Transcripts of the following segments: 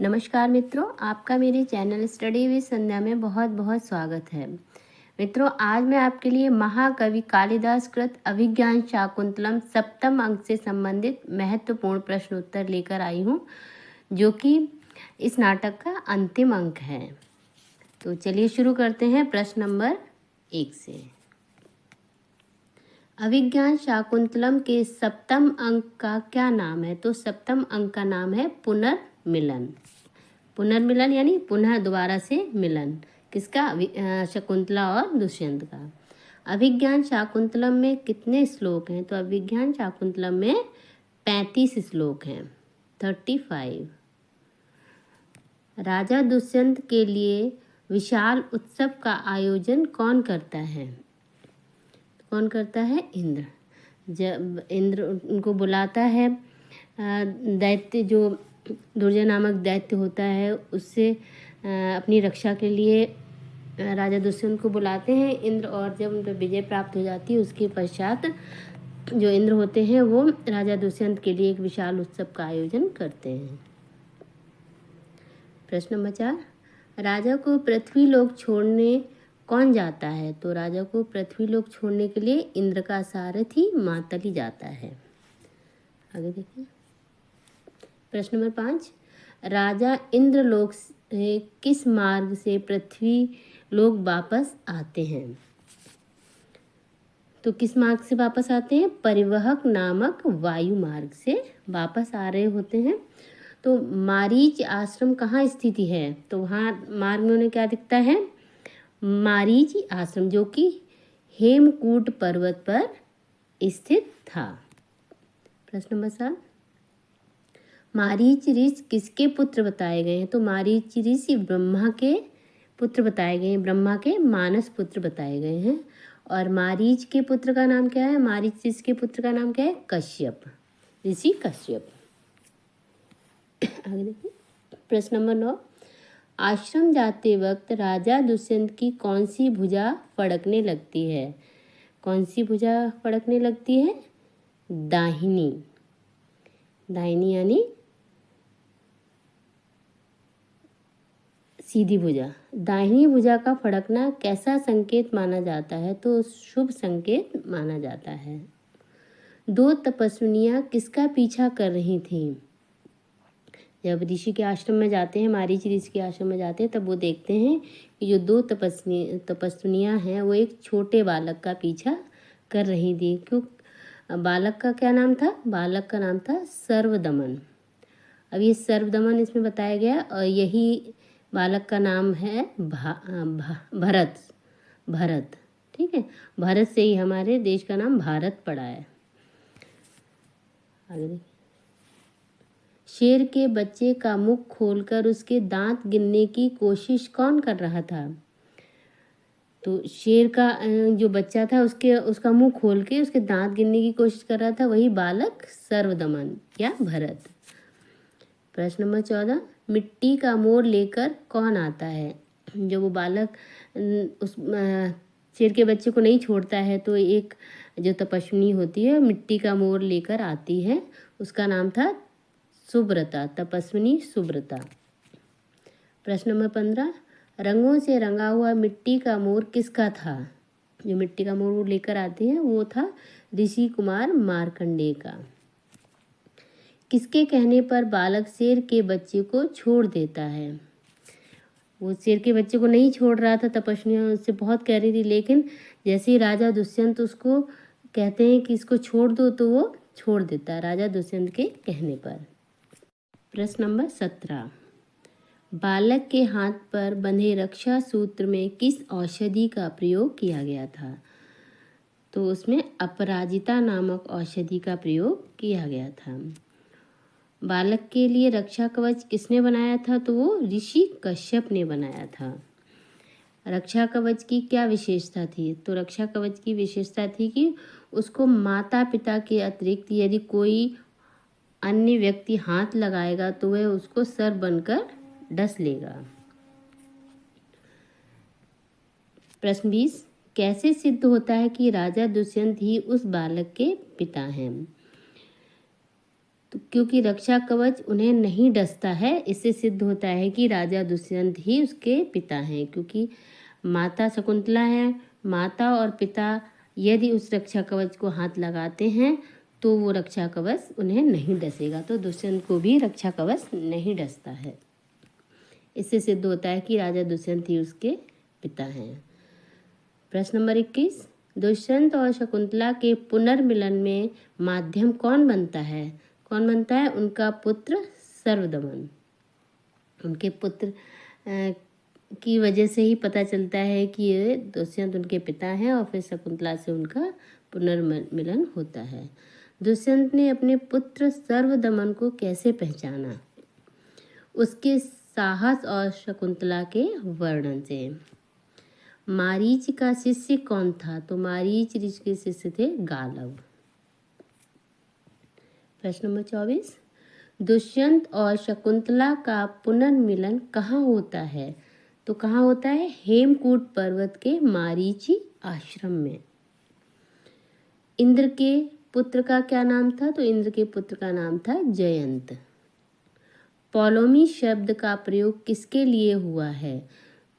नमस्कार मित्रों, आपका मेरे चैनल स्टडी विद संध्या में बहुत बहुत स्वागत है। मित्रों, आज मैं आपके लिए महाकवि कालिदास कृत अभिज्ञान शाकुंतलम सप्तम अंक से संबंधित महत्वपूर्ण प्रश्न उत्तर लेकर आई हूँ, जो कि इस नाटक का अंतिम अंक है। तो चलिए शुरू करते हैं प्रश्न नंबर 1 से। अभिज्ञान शाकुंतलम के सप्तम अंक का क्या नाम है? तो सप्तम अंक का नाम है पुनर्मिलन। पुनर्मिलन यानी पुनः दोबारा से मिलन। किसका? शकुंतला और दुष्यंत का। अभिज्ञान शाकुंतलम में कितने श्लोक हैं? तो अभिज्ञान शाकुंतलम में 35 श्लोक हैं, 35। राजा दुष्यंत के लिए विशाल उत्सव का आयोजन कौन करता है? कौन करता है? इंद्र। जब इंद्र उनको बुलाता है, दैत्य जो दुर्जय नामक दैत्य होता है, उससे अपनी रक्षा के लिए राजा दुष्यंत को बुलाते हैं इंद्र, और जब उन पर विजय प्राप्त हो जाती है उसके पश्चात जो इंद्र होते हैं वो राजा दुष्यंत के लिए एक विशाल उत्सव का आयोजन करते हैं। प्रश्न नंबर 4, राजा को पृथ्वी लोक छोड़ने कौन जाता है? तो राजा को पृथ्वी लोक छोड़ने के लिए इंद्र का सारथी मातली जाता है। आगे देखिए प्रश्न नंबर 5, राजा इंद्रलोक से किस मार्ग से पृथ्वी लोक वापस आते हैं? तो किस मार्ग से वापस आते हैं? परिवहक नामक वायु मार्ग से वापस आ रहे होते हैं। तो मारीच आश्रम कहाँ स्थित है? तो वहाँ मार्ग में उन्हें क्या दिखता है? मारीच आश्रम, जो कि हेमकूट पर्वत पर स्थित था। प्रश्न नंबर 7, मारीच ऋषि किसके पुत्र बताए गए हैं? तो मारीच ऋषि ब्रह्मा के पुत्र बताए गए हैं, ब्रह्मा के मानस पुत्र बताए गए हैं। और मारीच के पुत्र का नाम क्या है? मारीच ऋषि के पुत्र का नाम क्या है? कश्यप, ऋषि कश्यप। आगे देखिए प्रश्न नंबर 9, आश्रम जाते वक्त राजा दुष्यंत की कौन सी भुजा फड़कने लगती है? कौन सी भुजा फड़कने लगती है? दाहिनी। दाहिनी यानी सीधी भुजा। दाहिनी भुजा का फड़कना कैसा संकेत माना जाता है? तो शुभ संकेत माना जाता है। 2 तपस्विनियां किसका पीछा कर रही थीं? जब ऋषि के आश्रम में जाते हैं, मारीच ऋषि के आश्रम में जाते हैं, तब वो देखते हैं कि जो 2 तपस्विनियां हैं वो एक छोटे बालक का पीछा कर रही थी। क्यों? बालक का क्या नाम था? बालक का नाम था सर्वदमन। अब ये सर्वदमन इसमें बताया गया, और यही बालक का नाम है भरत। भरत, ठीक है। भरत से ही हमारे देश का नाम भारत पड़ा है। आगे देखिए, शेर के बच्चे का मुख खोलकर उसके दांत गिनने की कोशिश कौन कर रहा था? तो शेर का जो बच्चा था उसका मुंह खोल के उसके दांत गिनने की कोशिश कर रहा था, वही बालक सर्वदमन या भरत। प्रश्न नंबर 14, मिट्टी का मोर लेकर कौन आता है? जो वो बालक उस शेर के बच्चे को नहीं छोड़ता है, तो एक जो तपस्विनी होती है मिट्टी का मोर लेकर आती है, उसका नाम था सुब्रता, तपस्विनी सुब्रता। प्रश्न नंबर 15, रंगों से रंगा हुआ मिट्टी का मोर किसका था? जो मिट्टी का मोर वो लेकर आते हैं वो था ऋषि कुमार मार्कंडेय का। किसके कहने पर बालक शेर के बच्चे को छोड़ देता है? वो शेर के बच्चे को नहीं छोड़ रहा था, तपस्विनियां उससे बहुत कह रही थी, लेकिन जैसे ही राजा दुष्यंत उसको कहते हैं कि इसको छोड़ दो, तो वो छोड़ देता है राजा दुष्यंत के कहने पर। प्रश्न नंबर 17, बालक के हाथ पर बंधे रक्षा सूत्र में किस औषधि का प्रयोग किया गया था? तो उसमें अपराजिता नामक औषधि का प्रयोग किया गया था। बालक के लिए रक्षा कवच किसने बनाया था? तो वो ऋषि कश्यप ने बनाया था। रक्षा कवच की क्या विशेषता थी? तो रक्षा कवच की विशेषता थी कि उसको माता पिता के अतिरिक्त यदि कोई अन्य व्यक्ति हाथ लगाएगा तो वह उसको सर बनकर डस लेगा। प्रश्न 20, कैसे सिद्ध होता है कि राजा दुष्यंत ही उस बालक के पिता हैं? तो क्योंकि रक्षा कवच उन्हें नहीं डसता है। इससे सिद्ध होता है कि राजा दुष्यंत ही उसके पिता हैं, क्योंकि माता शकुंतला है। माता और पिता यदि उस रक्षा कवच को हाथ लगाते हैं तो वो रक्षा कवच उन्हें नहीं डसेगा। तो दुष्यंत को भी रक्षा कवच नहीं डसता है। इससे सिद्ध होता है कि राजा दुष्यंत ही उसके पिता हैं। प्रश्न नंबर 21, दुष्यंत और शकुंतला के पुनर्मिलन में माध्यम कौन बनता है? कौन बनता है? उनका पुत्र सर्वदमन। उनके पुत्र की वजह से ही पता चलता है कि ये दुष्यंत उनके पिता हैं और फिर शकुंतला से उनका पुनर्मिलन होता है। दुष्यंत ने अपने पुत्र सर्वदमन को कैसे पहचाना? उसके साहस और शकुंतला के वर्णन से। मारीच का शिष्य कौन था? तो मारीच ऋषि के शिष्य थे गालव। प्रश्न नंबर 24, दुष्यंत और शकुंतला का पुनर्मिलन कहाँ होता है? तो कहाँ होता है? हेमकूट पर्वत के मारीची आश्रम में। इंद्र के पुत्र का क्या नाम था? तो इंद्र के पुत्र का नाम था जयंत। पौलोमी शब्द का प्रयोग किसके लिए हुआ है?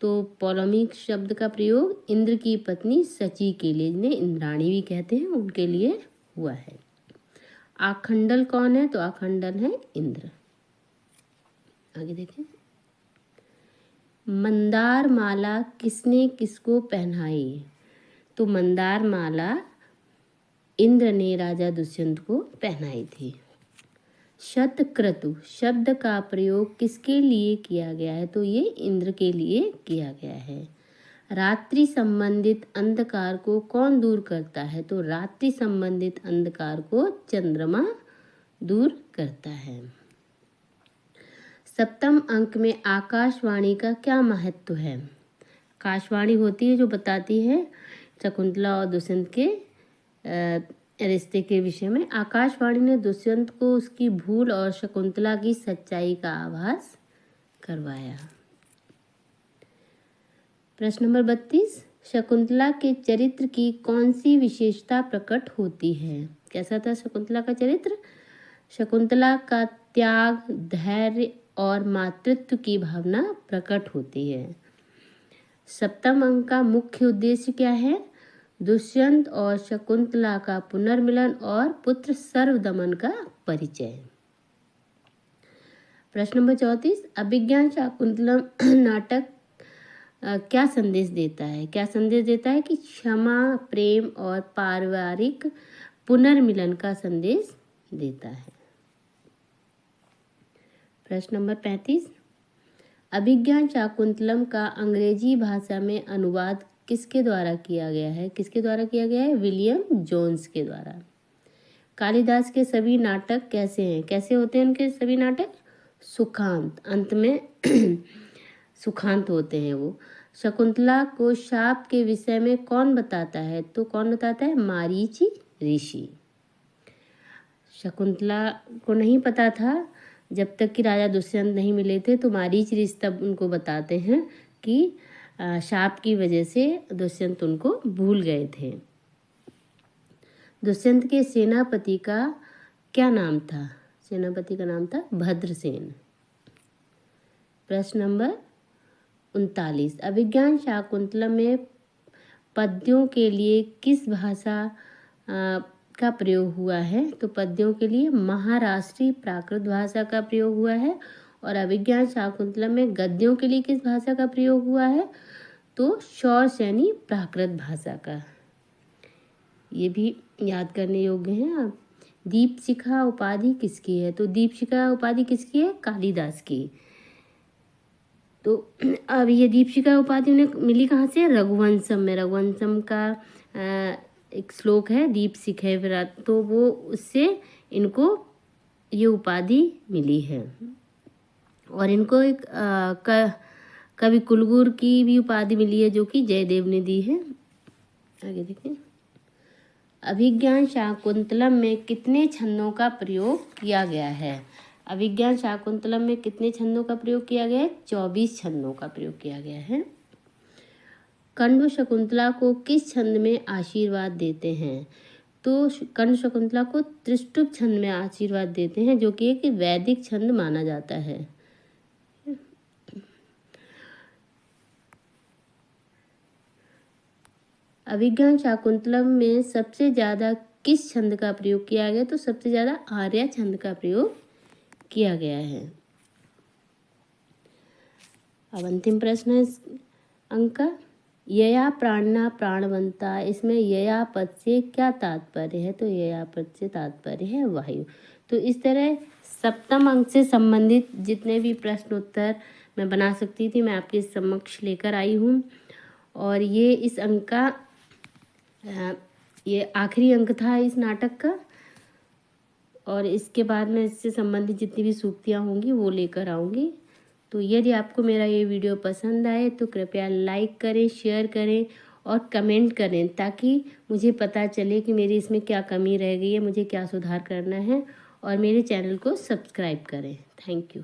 तो पौलोमी शब्द का प्रयोग इंद्र की पत्नी सची के लिए, जिन्हें इंद्राणी भी कहते हैं, उनके लिए हुआ है। आखंडल कौन है? तो आखंडल है इंद्र। आगे देखें। मंदार माला किसने किसको पहनाई? तो मंदार माला इंद्र ने राजा दुष्यंत को पहनाई थी। शतक्रतु शब्द का प्रयोग किसके लिए किया गया है? तो ये इंद्र के लिए किया गया है। रात्रि संबंधित अंधकार को कौन दूर करता है? तो रात्रि संबंधित अंधकार को चंद्रमा दूर करता है। सप्तम अंक में आकाशवाणी का क्या महत्व है? आकाशवाणी होती है जो बताती है शकुंतला और दुष्यंत के रिश्ते के विषय में। आकाशवाणी ने दुष्यंत को उसकी भूल और शकुंतला की सच्चाई का आभास करवाया। प्रश्न नंबर 32, शकुंतला के चरित्र की कौन सी विशेषता प्रकट होती है? कैसा था शकुंतला का चरित्र? शकुंतला का त्याग, धैर्य और मातृत्व की भावना प्रकट होती है। सप्तम अंक का मुख्य उद्देश्य क्या है? दुष्यंत और शकुंतला का पुनर्मिलन और पुत्र सर्वदमन का परिचय। प्रश्न नंबर 34, अभिज्ञान शाकुंतलम नाटक क्या संदेश देता है? क्या संदेश देता है? कि क्षमा, प्रेम और पारिवारिक पुनर्मिलन का संदेश देता है। प्रश्न नंबर 35, अभिज्ञान शाकुंतलम का अंग्रेजी भाषा में अनुवाद किसके द्वारा किया गया है? किसके द्वारा किया गया है? विलियम जोन्स के द्वारा। कालिदास के सभी नाटक कैसे हैं? कैसे होते हैं उनके सभी नाटक? सुखांत, अंत में सुखांत होते हैं वो। शकुंतला को शाप के विषय में कौन बताता है? तो कौन बताता है? मारीची ऋषि। शकुंतला को नहीं पता था जब तक कि राजा दुष्यंत नहीं मिले थे, तो मारीच ऋषि तब उनको बताते हैं कि शाप की वजह से दुष्यंत उनको भूल गए थे। दुष्यंत के सेनापति का क्या नाम था? सेनापति का नाम था भद्रसेन। प्रश्न नंबर 39, अभिज्ञान शाकुंतलम में पद्यों के लिए किस भाषा का प्रयोग हुआ है? तो पद्यों के लिए महाराष्ट्री प्राकृत भाषा का प्रयोग हुआ है। और अभिज्ञान शाकुंतलम में गद्यों के लिए किस भाषा का प्रयोग हुआ है? तो शौरसेनी प्राकृत भाषा का। ये भी याद करने योग्य है। आप दीपशिखा उपाधि किसकी है? तो दीपशिखा उपाधि किसकी है? कालिदास की। तो अब ये दीपशिखा उपाधि उन्हें मिली कहाँ से? रघुवंशम में। रघुवंशम का एक श्लोक है दीपशिखा विराट, तो वो उससे इनको ये उपाधि मिली है। और इनको एक कवि कुलगुरु की भी उपाधि मिली है जो कि जयदेव ने दी है। आगे देखें। अभिज्ञान शाकुंतलम में कितने छंदों का प्रयोग किया गया है? अभिज्ञान शाकुंतलम में कितने छंदों का प्रयोग किया गया है? 24 छंदों का प्रयोग किया गया है। कंव शकुंतला को किस छंद में आशीर्वाद देते हैं? तो कर्ण शकुंतला को त्रिष्टुप छंद में आशीर्वाद देते हैं, जो कि एक वैदिक छंद माना जाता है। अभिज्ञान शाकुंतलम में सबसे ज़्यादा किस छंद का प्रयोग किया गया? तो सबसे ज़्यादा आर्या छंद का प्रयोग किया गया है। अब अंतिम प्रश्न है इस अंक का, यया प्राणना प्राणवंता, इसमें यया पद से क्या तात्पर्य है? तो यया पद से तात्पर्य है वायु। तो इस तरह सप्तम अंक से संबंधित जितने भी प्रश्न उत्तर मैं बना सकती थी मैं आपके समक्ष लेकर आई हूँ। और ये इस अंक का ये आखिरी अंक था इस नाटक का। और इसके बाद मैं इससे संबंधित जितनी भी सूक्तियाँ होंगी वो लेकर आऊँगी। तो यदि आपको मेरा ये वीडियो पसंद आए तो कृपया लाइक करें, शेयर करें और कमेंट करें, ताकि मुझे पता चले कि मेरी इसमें क्या कमी रह गई है, मुझे क्या सुधार करना है। और मेरे चैनल को सब्सक्राइब करें। Thank you.